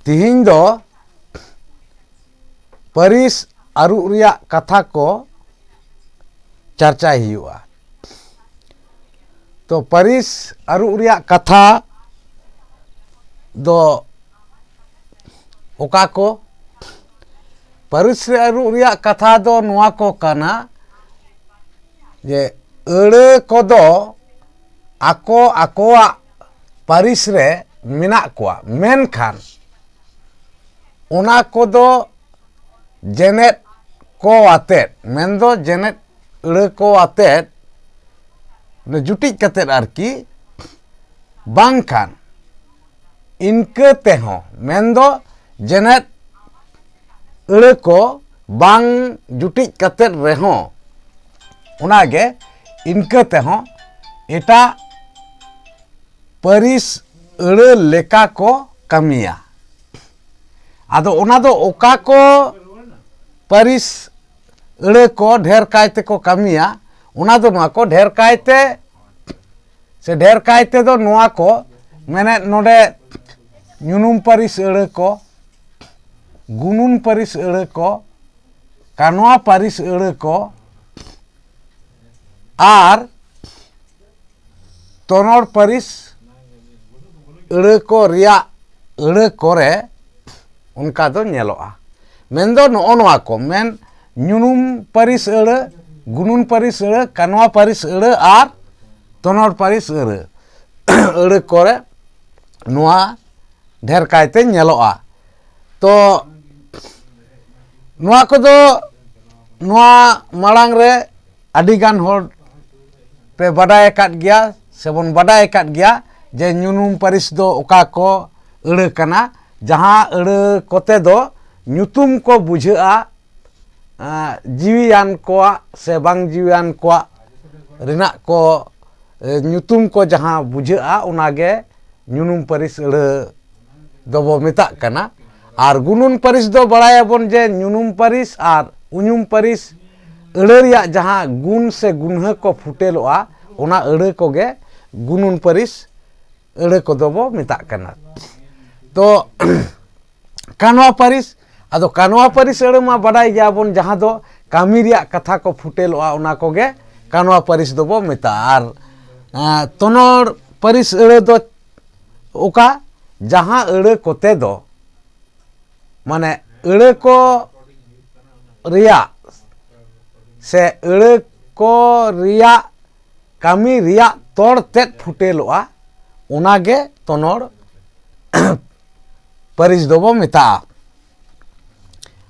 तिहिं दो परिस आरु रिया कथा को चर्चाई हुआ। तो परिस आरु रिया कथा दो ओका को परिस आरु रिया कथा दो नुआ को काना जे अड़े को दो आको आकोआ परिस रे मिना कोआ मेनखान ओना को दो जेनेट को आतेत मेंदो जेनेट अड़े को आतेत जुटी कतेत आरकी बांखान इनके तेहो मेंदो जेनेट अड़े को बांग जुटी कतेत रेहो उनागे इनके तेहो एटा परिस अड़े लेका को कमिया आदो ओना दो ओका को परिस अड़े को ढेर कायते को कमिया उना दो नुआ को ढेर कायते से ढेर कायते दो नुआ को मैंने नोडे ᱧᱩᱱᱩᱢ परिस अड़े को गुनुन परिस अड़े को कानवा परिस अड़े को आर तोनोर परिस अड़े को रिया अड़े कोरे उनका दो नेलोआ मेन दो नोआ को मेन ᱧᱩᱱᱩᱢ परिस अड़े गुनुन परिस अड़े कानवा परिस अड़े आर तोनोर परिस अड़े अड़े कोरे नुआ ढेर कायते नेलोआ। तो नुआ को दो नुआ मांग रे आदि गान होर पे बडाय काट गया सेबन बडाय काट गया जे ᱧᱩᱱᱩᱢ परिस दो ओका को अड़े कना जहां अड़े कोते दो ᱧᱩᱛᱩᱢ को बुझा जीवियान को से बांग जीवियान को रिना को ᱧᱩᱛᱩᱢ को जहां बुझा उनागे ᱧᱩᱱᱩᱢ परिस अड़े दबो मेता कना आर गुनुन परिस दो बड़ाया बन जे ᱧᱩᱱᱩᱢ परिस आर उñुम परिस अड़े रिया जहां गुण से गुन्ह को फुटेलोआ उना अड़े को गे गुनुन परिस अड़े को दबो मेता कना। तो कानवा परिस आदो कानवा परिस अड़े मा बड़ाई गया बन जहां दो कामी रिया कथा को फुटेलोआ उना को गे कानवा परिस दबो मेता आर तोनोर परिस अड़े दो ओका जहां अड़े कोते दो माने अड़े को रिया से अड़े को रिया कामी रिया तोड़ तेत फुटेलोआ उनागे तोनोर परिस दोबो मेता।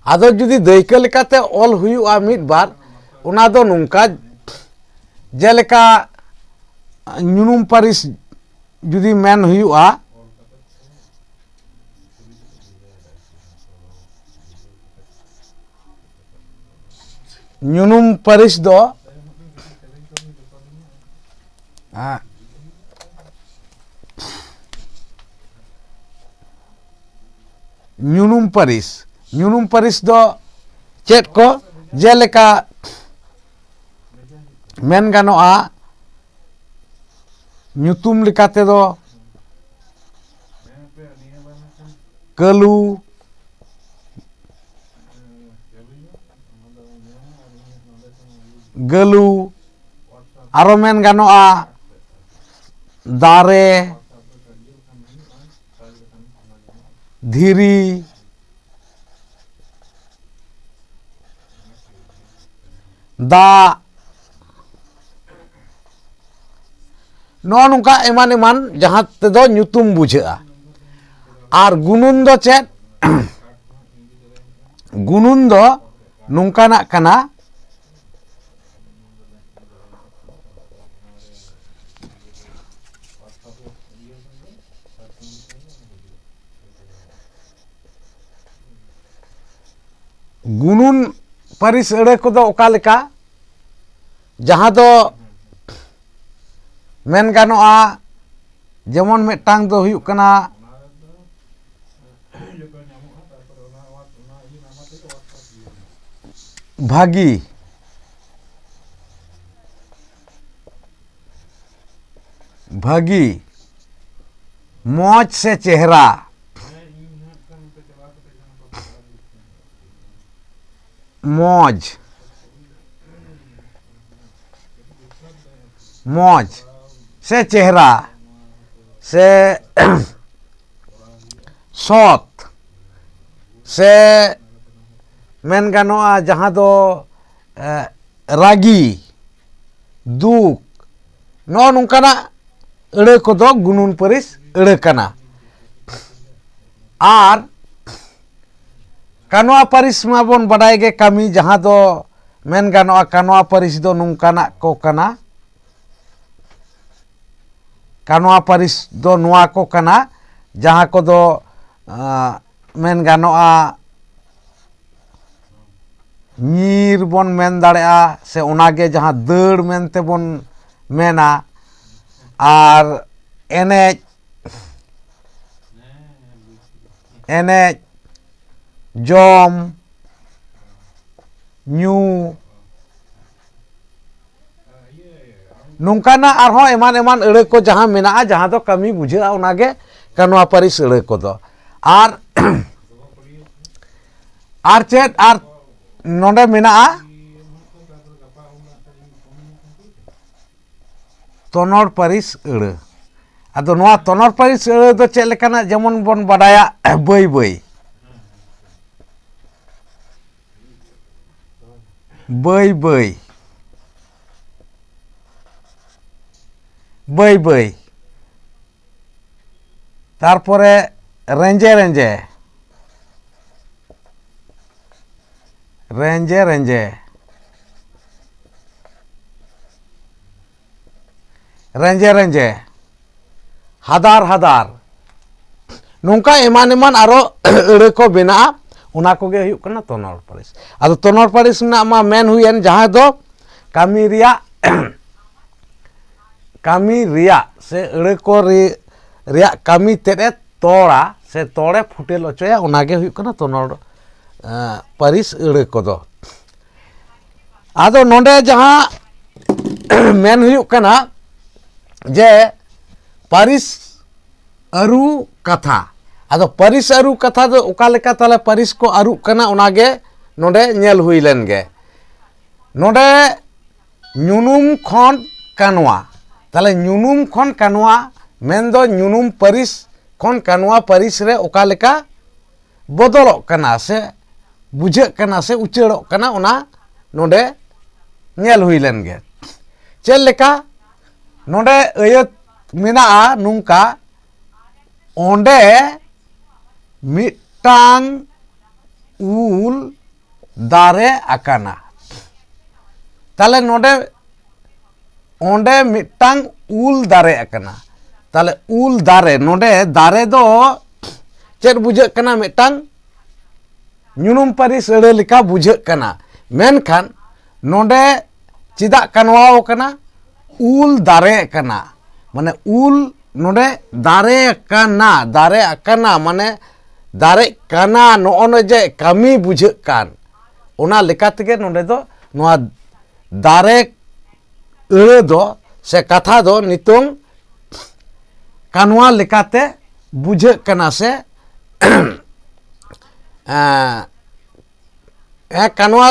आदो जुदी दैका लेकाते ऑल हुयुआ मिद बार उना दो नुंका जेलेका ᱧᱩᱱᱩᱢ परिस जुदी मेन हुयुआ ᱧᱩᱱᱩᱢ परिस दो ᱧᱩᱱᱩᱢ परिस दो चेत को जेलेका मेन गानोआ ᱧᱩᱛᱩᱢ लेकाते दो कलू गलू आरो मेन गानोआ दारे धीरी दा नो नुका एमान एमान जहां तेदो ᱧᱩᱛᱩᱢ बुझा आर गुनुन दो चेत गुनुन दो नुंकाना कना गुनुन परिस अड़े को दो ओका लेका जहां दो मेन गानोआ जेमन मेटांग दो हुयुक कना भागी भागी मौज से चेहरा मौज मौज से चेहरा से सौत से मेन गानोआ जहाँ दो रागी दुख नो नोंकाना अड़े को दो गुनुन परिस अड़े कना आर कानोआ परिस मा बोन बडाय गे कमी जहाँ दो मेन गानोआ कानोआ परिस दो नोंकाना को कना कानोआ परिस दो नुआ को कना जहाँ को दो मेन गानोआ नीर बोन मेन दाड़ेआ से उनागे जहाँ दड़ मेनते बोन मेना आर एनेज एनेज जम न्यू नोंकाना आरहों एमान एमान अड़े को जहाँ मेना जहाँ दो कमी बुझा उनागे कानोआ परिस अड़े को दो आर चेत आर नोंडे मेना तोनोर परिस अड़े आदो नोआ तोनोर परिस अड़े दो चेत लेकाना जेमन बोन बडाया बई बई बई बई बई बई तारपरे रेंजे रेंजे रेंजे रेंजे रेंजे रेंजे हादार हादार नोंका एमान एमान आरो अड़े को बेना उना को गे हुयुक कना तोनोर परिस आदो तोनोर परिस ना मा मेन हुयन जहाँ दो कामी रिया से अड़े को रिया कामी तेरे तोड़ा से तोड़े फुटेल ओचोया उनागे हुयुक कना तोनोर परिस अड़े को दो आदो नोंडे जहाँ मेन हुयुक कना जे परिस अरु कथा आदो परिस अरु कथा दो उका लेका ताले परिस को अरु कना उनागे नोंडे नेल हुई लेन गे नोंडे ᱧᱩᱱᱩᱢ खन कानवा ताले ᱧᱩᱱᱩᱢ खन कानवा मेन दो ᱧᱩᱱᱩᱢ परिस खन कानवा परिस रे उका लेका बदलक कना से बुझे कना से उचेड़क कना उना नोंडे नेल हुई लेन गे चेल लेका नोंडे अयत मेना नुंका ओंडे मिटांग उल दारे आकाना ताले नोंडे ओंडे मिटांग उल दारे आकाना ताले उल दारे नोंडे दारे दो चेद बुझे कना मिटांग ᱧᱩᱱᱩᱢ परिस अड़े लेका बुझे कना मेनखान नोंडे चिदा कानवाओ कना उल दारे कना माने उल नोंडे दारे कना माने दारे कना नोने जे कमी बुझे कान ओना लेका तेगे नोंडे दो नोआ दारे अड़े दो से कथा दो नितोंग कानवा लेकाते बुझे कना से कानवा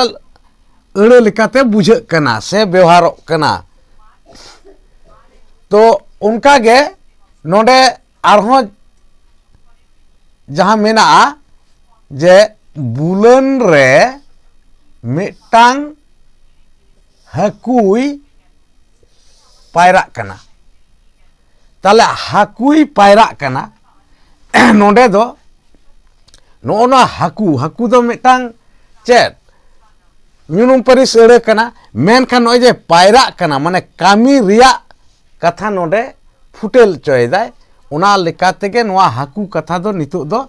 अड़े लेकाते बुझे कना से व्यवहार कना तो उनका गे नोंडे आरहों जहाँ मेना जे बुलन रे मिटांग हाकुई पायरा कना ताले हाकुई पायरा कना नोंडे दो नोना हाकू दो मिटांग चेत ᱧᱩᱱᱩᱢ परिस अड़े कना मेनखान नोय जे पायरा कना माने कामी रिया कथा नोंडे फुटेल चोयदाय उना लेका तेगे नोआ हाकू कथा दो नितुक दो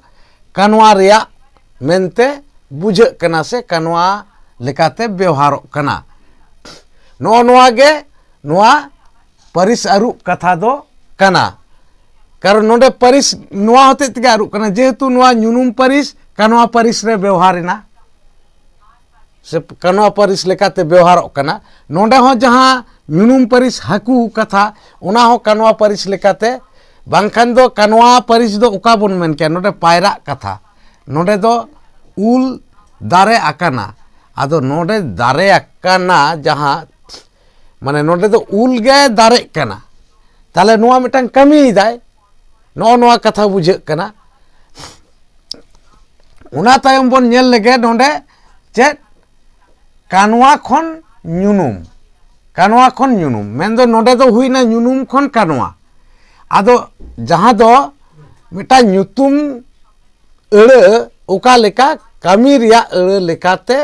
कानवा रिया मेनते बुझे कना से कानवा लेकाते व्यवहार कना नो नोआ गे नोआ परिस अरु कथा दो कना कारण नोंडे परिस नोआ होते तेगे अरु कना जेहेतु नोआ ᱧᱩᱱᱩᱢ परिस कानवा परिस रे व्यवहारिना से कानवा परिस लेकाते व्यवहार कना नोंडे हो जहाँ ᱧᱩᱱᱩᱢ परिस हाकू कथा उना हो कानवा परिस लेकाते बांखान दो कानवा परिस दो उका बोन मेन के नोंडे पायरा कथा नोंडे दो उल दारे आकाना ᱟᱫᱚ ᱱᱚᱰᱮ ᱫᱟᱨᱮ ᱟᱠᱟᱱᱟ ᱡᱟᱦᱟᱸ ᱢᱟᱱᱮ ᱱᱚᱰᱮ ᱫᱚ ᱩᱞ ᱜᱮ ᱫᱟᱨᱮᱜ ᱠᱟᱱᱟ, ᱛᱟᱦᱞᱮ ᱱᱚᱣᱟ ᱢᱤᱫᱴᱟᱝ ᱠᱟᱹᱢᱤᱭᱮᱫᱟᱭ, ᱱᱚᱜᱼᱚ ᱱᱚᱣᱟ ᱠᱟᱛᱷᱟ ᱵᱩᱡᱷᱟᱹᱜ ᱠᱟᱱᱟ। ᱚᱱᱟ ᱛᱟᱭᱚᱢ ᱵᱚᱱ ᱧᱮᱞ ᱞᱮᱜᱮ ᱱᱚᱰᱮ ᱪᱮᱫ ᱠᱟᱱᱣᱟ ᱠᱷᱚᱱ ᱧᱩᱱᱩᱢ, ᱠᱟᱱᱣᱟ ᱠᱷᱚᱱ ᱧᱩᱱᱩᱢ, ᱢᱮᱱᱫᱚ ᱱᱚᱰᱮ ᱫᱚ ᱦᱩᱭᱱᱟ ᱧᱩᱱᱩᱢ ᱠᱷᱚᱱ ᱠᱟᱱᱣᱟ। ᱟᱫᱚ ᱡᱟᱦᱟᱸ ᱫᱚ ᱢᱤᱫᱴᱟᱝ ᱧᱩᱛᱩᱢ ᱟᱹᱲᱟᱹ ᱚᱠᱟ ᱞᱮᱠᱟ ᱠᱟᱹᱢᱤ ᱨᱮᱭᱟᱜ ᱟᱹᱲᱟᱹ ᱞᱮᱠᱟᱛᱮ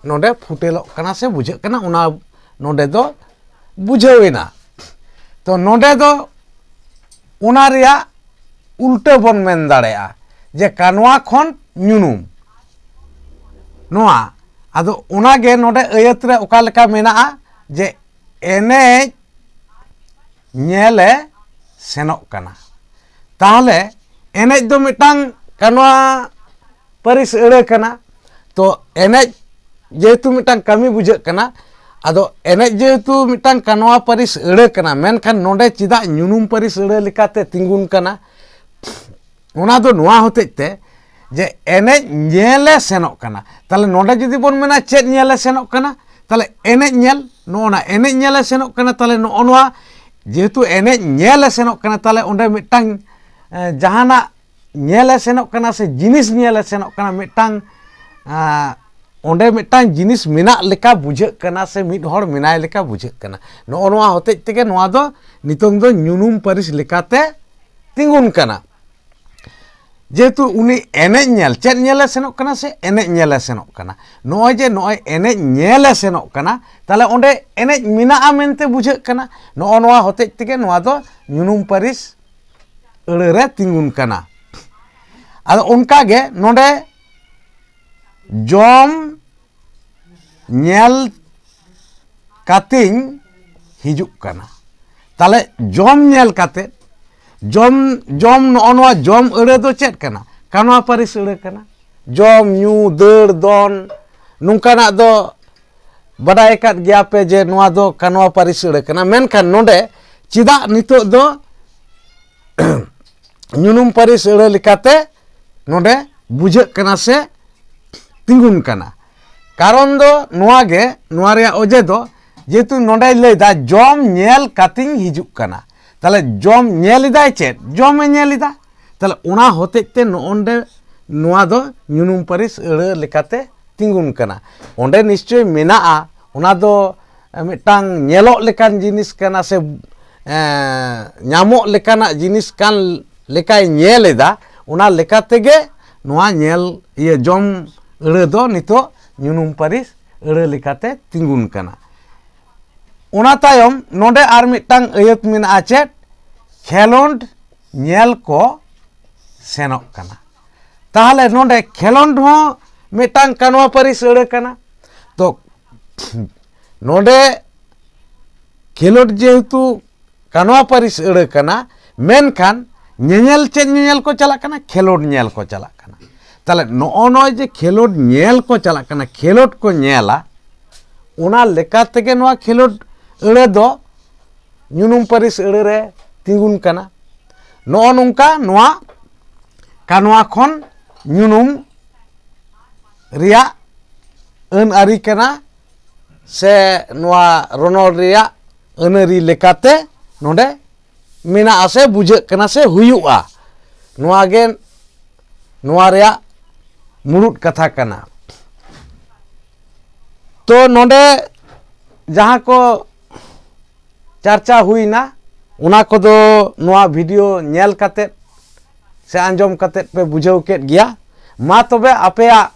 ᱱᱚᱰᱮ ᱯᱷᱩᱴᱮᱞᱚᱜ ᱠᱟᱱᱟ ᱥᱮ ᱵᱩᱡᱷᱟᱹᱜ ᱠᱟᱱᱟ, ᱚᱱᱟ ᱱᱚᱰᱮ ᱫᱚ ᱵᱩᱡᱷᱟᱹᱣᱮᱱᱟ। ᱛᱚ ᱱᱚᱰᱮ ᱫᱚ ᱚᱱᱟ ᱨᱮᱭᱟᱜ ᱩᱞᱴᱟᱹ ᱵᱚᱱ ᱢᱮᱱ ᱫᱟᱲᱮᱭᱟᱜᱼᱟ ᱡᱮ ᱠᱟᱱᱣᱟ ᱠᱷᱚᱱ ᱧᱩᱱᱩᱢ ᱱᱚᱣᱟ। ᱟᱫᱚ ᱚᱱᱟᱜᱮ ᱱᱚᱰᱮ ᱟᱹᱭᱟᱹᱛ ᱨᱮ ᱚᱠᱟ ᱞᱮᱠᱟ ᱢᱮᱱᱟᱜᱼᱟ ᱡᱮ ᱮᱱᱮᱡ ᱧᱮᱞᱮ ᱥᱮᱱᱚᱜ ᱠᱟᱱᱟ। ᱛᱟᱦᱚᱞᱮ ᱮᱱᱮᱡ ᱫᱚ ᱢᱤᱫᱴᱟᱝ ᱠᱟᱱᱣᱟ ᱯᱟᱹᱨᱤᱥ ᱟᱹᱲᱟᱹ ᱠᱟᱱᱟ। ᱛᱚ ᱮᱱᱮᱡ ᱡᱮᱦᱮᱛᱩ ᱢᱤᱫᱴᱟᱝ ᱠᱟᱹᱢᱤ ᱵᱩᱡᱷᱟᱹᱜ ᱠᱟᱱᱟ, ᱟᱫᱚ ᱮᱱᱮᱡ ᱡᱮᱦᱮᱛᱩ ᱢᱤᱫᱴᱟᱝ ᱠᱟᱱᱣᱟ ᱯᱟᱹᱨᱤᱥ ᱟᱹᱲᱟᱹ ᱠᱟᱱᱟ, ᱢᱮᱱᱠᱷᱟন ᱱᱚᱰᱮ ᱪᱮᱫᱟᱜ ᱧᱩᱱᱩᱢ ᱯᱟᱹᱨᱤᱥ ᱟᱹᱲᱟᱹ ᱞᱮᱠᱟᱛᱮ ᱛᱤᱸᱜᱩᱱ ᱠᱟᱱᱟ? ᱚᱱᱟ ᱫᱚ ᱱᱚᱣᱟ ᱦᱚᱛᱮᱡ te ᱡᱮ ᱮᱱᱮᱡ ᱧᱮᱞᱮ ᱥᱮᱱᱚᱜ ᱠᱟᱱᱟ। ᱛᱟᱦᱞᱮ ᱱᱚᱰᱮ ᱡᱩᱫᱤ ᱵᱚᱱ ᱢᱮᱱᱟ ᱪᱮᱫ ᱧᱮᱞᱮ ᱥᱮᱱᱚᱜ ᱠᱟᱱᱟ, ᱛᱟᱦᱞᱮ ᱮᱱᱮᱡ ᱧᱮᱞ, ᱱᱚᱜᱼᱚ ᱱᱟ ᱮᱱᱮᱡ ᱧᱮᱞᱮ ᱥᱮᱱᱚᱜ ᱠᱟᱱᱟ। ᱛᱟᱦᱞᱮ ᱱᱚᱜᱼᱚ ᱱᱚᱣᱟ ᱡᱮᱦᱮᱛᱩ ᱮᱱᱮᱡ ᱧᱮᱞᱮ ᱥᱮᱱᱚᱜ ᱠᱟᱱᱟ, ᱛᱟᱦᱞᱮ ᱚᱸᱰᱮ ᱢᱤᱫᱴᱟᱝ ᱡᱟᱦᱟᱱᱟᱜ ᱧᱮᱞᱮ ᱥᱮᱱᱚᱜ ᱠᱟᱱᱟ ᱥᱮ ᱡᱤᱱᱤᱥ ᱧᱮᱞᱮ ᱥᱮᱱᱚᱜ ᱠᱟᱱᱟ, ᱢᱤᱫᱴᱟᱝ ᱚᱸᱰᱮ ᱢᱤᱫᱴᱟᱝ ᱡᱤᱱᱤᱥ ᱢᱮᱱᱟᱜ ᱞᱮᱠᱟ ᱵᱩᱡᱷᱟᱹᱜ ᱠᱟᱱᱟ ᱥᱮ ᱢᱤᱫ ᱦᱚᱲ ᱢᱮᱱᱟᱭ ᱞᱮᱠᱟ ᱵᱩᱡᱷᱟᱹᱜ ᱠᱟᱱᱟ। ᱱᱚᱜᱼᱚ ᱱᱚᱣᱟ ᱦᱚᱛᱮᱡ ᱛᱮᱜᱮ ᱱᱚᱣᱟ ᱫᱚ ᱱᱤᱛᱚᱝ ᱫᱚ ᱧᱩᱱᱩᱢ ᱯᱟᱹᱨᱤᱥ ᱞᱮᱠᱟᱛᱮ ᱛᱤᱸᱜᱩᱱ ᱠᱟᱱᱟ। ᱡᱮᱦᱮᱛᱩ ᱩᱱᱤ ᱮᱱᱮᱡ ᱧᱮᱞ, ᱪᱮᱫ ᱧᱮᱞᱮ ᱥᱮᱱᱚᱜ ᱠᱟᱱᱟ ᱥᱮ ᱮᱱᱮᱡ ᱧᱮᱞᱮ ᱥᱮᱱᱚᱜ ᱠᱟᱱᱟ। ᱱᱚᱜᱼᱚᱭ ᱡᱮ ᱱᱚᱜᱼᱚᱭ ᱮᱱᱮᱡ ᱧᱮᱞᱮ ᱥᱮᱱᱚᱜ ᱠᱟᱱᱟ, ᱛᱟᱦᱞᱮ ᱚᱸᱰᱮ ᱮᱱᱮᱡ ᱢᱮᱱᱟᱜᱼᱟ ᱢᱮᱱᱛᱮ ᱵᱩᱡᱷᱟᱹᱜ ᱠᱟᱱᱟ। ᱱᱚᱜᱼᱚ ᱱᱚᱣᱟ ᱦᱚᱛᱮᱡ ᱛᱮᱜᱮ ᱱᱚᱣᱟ ᱫᱚ ᱧᱩᱱᱩᱢ ᱯᱟᱹᱨᱤᱥ ᱟᱹᱲᱟᱹ ᱨᱮ ᱛᱤᱸᱜᱩᱱ ᱠᱟᱱᱟ। ᱟᱫᱚ ᱚᱱᱠᱟᱜᱮ ᱱᱚᱰᱮ ᱡᱚᱢ ᱧᱮᱞ ᱠᱟᱛᱮᱧ ᱦᱤᱡᱩᱜ ᱠᱟᱱᱟ। ᱛᱟᱦᱞᱮ ᱡᱚᱢ ᱧᱮᱞ ᱠᱟᱛᱮ ᱡᱚᱢ ᱱᱚᱜᱼᱚ ᱱᱚᱣᱟ ᱡᱚᱢ ᱟᱹᱲᱟᱹ ᱫᱚ ᱪᱮᱫ ᱠᱟᱱᱟ? ᱠᱟᱱᱣᱟ ᱯᱟᱹᱨᱤᱥ ᱟᱹᱲᱟᱹ ᱠᱟᱱᱟ। ᱡᱚᱢ ᱧᱩ ᱫᱟᱹᱲ ᱫᱚᱱ ᱱᱚᱝᱠᱟᱱᱟᱜ ᱫᱚ ᱵᱟᱰᱟᱭ ᱟᱠᱟᱫ ᱜᱮᱭᱟᱯᱮ ᱡᱮ ᱱᱚᱣᱟ ᱫᱚ ᱠᱟᱱᱣᱟ ᱯᱟᱹᱨᱤᱥ ᱟᱹᱲᱟᱹ ᱠᱟᱱᱟ। ᱢᱮᱱᱠᱷᱟᱱ ᱱᱚᱰᱮ ᱪᱮᱫᱟᱜ ᱱᱤᱛᱚᱜ ᱫᱚ ᱧᱩᱱᱩᱢ ᱯᱟᱹᱨᱤᱥ ᱟᱹᱲᱟᱹ ᱞᱮᱠᱟᱛᱮ ᱱᱚᱰᱮ ᱵᱩᱡᱷᱟᱹᱜ ᱠᱟᱱᱟ ᱥᱮ ᱛᱤᱸᱜᱩᱱ ᱠᱟᱱᱟ? ᱠᱟᱨᱚᱱ ᱫᱚ ᱱᱚᱣᱟ ᱜᱮ, ᱱᱚᱣᱟ ᱨᱮᱭᱟᱜ ᱚᱡᱮ ᱫᱚ ᱡᱮᱦᱮᱛᱩ ᱱᱚᱰᱮᱭ ᱞᱟᱹᱭᱫᱟ ᱡᱚᱢ ᱧᱮᱞ ᱠᱟᱛᱮᱧ ᱦᱤᱡᱩᱜ ᱠᱟᱱᱟ। ᱛᱟᱦᱞᱮ ᱡᱚᱢ ᱧᱮᱞ ᱮᱫᱟᱭ ᱪᱮᱫ? ᱡᱚᱢᱮ ᱧᱮᱞ ᱮᱫᱟ। ᱛᱟᱦᱞᱮ ᱚᱱᱟ ᱦᱚᱛᱮᱡ te ᱱᱚᱜᱼᱚᱸᱰᱮ ᱱᱚᱣᱟ ᱫᱚ ᱧᱩᱱᱩᱢ ᱯᱟᱹᱨᱤᱥ ᱟᱹᱲᱟᱹ ᱞᱮᱠᱟᱛᱮ ᱛᱤᱸᱜᱩᱱ ᱠᱟᱱᱟ। ᱚᱸᱰᱮ ᱱᱤᱥᱪᱳᱭ ᱢᱮᱱᱟᱜᱼᱟ, ᱚᱱᱟ ᱫᱚ ᱢᱤᱫᱴᱟᱝ ᱧᱮᱞᱚᱜ ᱞᱮᱠᱟᱱ ᱡᱤᱱᱤᱥ ᱠᱟᱱᱟ ᱥᱮ ᱧᱟᱢᱚᱜ ᱞᱮᱠᱟᱱᱟᱜ ᱡᱤᱱᱤᱥ ᱠᱟᱱ ᱞᱮᱠᱟᱭ ᱧᱮᱞ ᱮᱫᱟ। ᱚᱱᱟ ᱞᱮᱠᱟ ᱛᱮᱜᱮ ᱱᱚᱣᱟ ᱧᱮᱞ ᱡᱚᱢ ᱟᱹᱲᱟᱹ ᱫᱚ ᱱᱤᱛᱚᱜ ᱧᱩᱱᱩᱢ ᱯᱟᱹᱨᱤᱥ ᱟᱹᱲᱟᱹ ᱞᱮᱠᱟᱛᱮ ᱛᱤᱸᱜᱩᱱ ᱠᱟᱱᱟ। ᱚᱱᱟ ᱛᱟᱭᱚᱢ ᱱᱚᱰᱮ ᱟᱨ ᱢᱤᱫᱴᱟᱝ ᱟᱹᱭᱟᱹᱛ ᱢᱮᱱᱟᱜᱼᱟ ᱪᱮᱫ? ᱠᱷᱮᱞᱳᱰ ᱧᱮᱞ ᱠᱚ ᱥᱮᱱᱚᱜ ᱠᱟᱱᱟ। ᱛᱟᱦᱚᱞᱮ ᱱᱚᱰᱮ ᱠᱷᱮᱞᱳᱰ ᱦᱚᱸ ᱢᱤᱫᱴᱟᱝ ᱠᱟᱱᱣᱟ ᱯᱟᱹᱨᱤᱥ ᱟᱹᱲᱟᱹ ᱠᱟᱱᱟ। ᱛᱚ ᱱᱚᱰᱮ ᱠᱷᱮᱞᱳᱰ ᱡᱮᱦᱮᱛᱩ ᱠᱟᱱᱣᱟ ᱯᱟᱹᱨᱤᱥ ᱟᱹᱲᱟᱹ ᱠᱟᱱᱟ, ᱢᱮᱱᱠᱷᱟᱱ ᱧᱮᱧᱮᱞ ᱪᱮᱫ ᱧᱮᱧᱮᱞ ko ᱪᱟᱞᱟᱜ ᱠᱟᱱᱟ? ᱠᱷᱮᱞᱳᱰ ᱧᱮᱞ ᱠᱚ ᱪᱟᱞᱟᱜ ᱠᱟᱱᱟ। ᱛᱟᱦᱞᱮ ᱱᱚᱜᱼᱚ ᱱᱚᱜᱼᱚᱭ ᱡᱮ ᱠᱷᱮᱞᱳᱰ ᱧᱮᱞ ᱠᱚ ᱪᱟᱞᱟᱜ ᱠᱟᱱᱟ, ᱠᱷᱮᱞᱳᱰ ᱠᱚ ᱧᱮᱞᱟ, ᱚᱱᱟ ᱞᱮᱠᱟ ᱛᱮᱜᱮ ᱱᱚᱣᱟ ᱠᱷᱮᱞᱳᱰ ᱟᱹᱲᱟᱹ ᱫᱚ ᱧᱩᱱᱩᱢ ᱯᱟᱹᱨᱤᱥ ᱟᱹᱲᱟᱹ ᱨᱮ ᱛᱤᱸᱜᱩᱱ ᱠᱟᱱᱟ। ᱱᱚᱜᱼᱚ ᱱᱚᱝᱠᱟ ᱱᱚᱣᱟ ᱠᱟᱱᱣᱟ ᱠᱷᱚᱱ ᱧᱩᱱᱩᱢ ᱨᱮᱭᱟᱜ ᱟᱹᱱ ᱟᱹᱨᱤ ᱠᱟᱱᱟ ᱥᱮ ᱱᱚᱣᱟ ᱨᱚᱱᱚᱲ ᱨᱮᱭᱟᱜ ᱟᱹᱱ ᱟᱹᱨᱤ ᱞᱮᱠᱟᱛᱮ ᱱᱚᱰᱮ ᱢᱮᱱᱟᱜᱼᱟ ᱥᱮ ᱵᱩᱡᱷᱟᱹᱜ ᱠᱟᱱᱟ ᱥᱮ ᱦᱩᱭᱩᱜᱼᱟ। ᱱᱚᱣᱟ ᱜᱮ ᱱᱚᱣᱟ ᱨᱮᱭᱟᱜ ᱢᱩᱲᱩᱫ ᱠᱟᱛᱷᱟ ᱠᱟᱱᱟ। ᱛᱚ ᱱᱚᱰᱮ ᱡᱟᱦᱟᱸ ᱠᱚ ᱪᱟᱨᱪᱟ ᱦᱩᱭᱱᱟ, ᱚᱱᱟ ᱠᱚᱫᱚ ᱱᱚᱣᱟ ᱵᱷᱤᱰᱤᱭᱳ ᱧᱮᱞ ᱠᱟᱛᱮᱫ ᱥᱮ ᱟᱸᱡᱚᱢ ᱠᱟᱛᱮᱫ ᱯᱮ ᱵᱩᱡᱷᱟᱹᱣ ᱠᱮᱫ ᱜᱮᱭᱟ। ᱢᱟ ᱛᱚᱵᱮ ᱟᱯᱮᱭᱟᱜ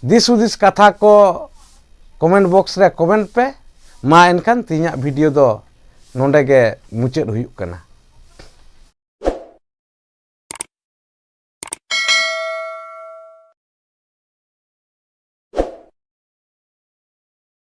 ᱫᱤᱥ ᱦᱩᱫᱤᱥ ᱠᱟᱛᱷᱟ ᱠᱚ ᱠᱚᱢᱮᱱᱴ ᱵᱚᱠᱥ ᱨᱮ ᱠᱚᱢᱮᱱᱴ ᱯᱮ। ᱢᱟ ᱮᱱᱠᱷᱟᱱ ᱛᱮᱦᱮᱧᱟᱜ ᱵᱷᱤᱰᱤᱭᱳ ᱫᱚ ᱱᱚᱰᱮ ᱜᱮ ᱢᱩᱪᱟᱹᱫ ᱦᱩᱭᱩᱜ ᱠᱟᱱᱟ।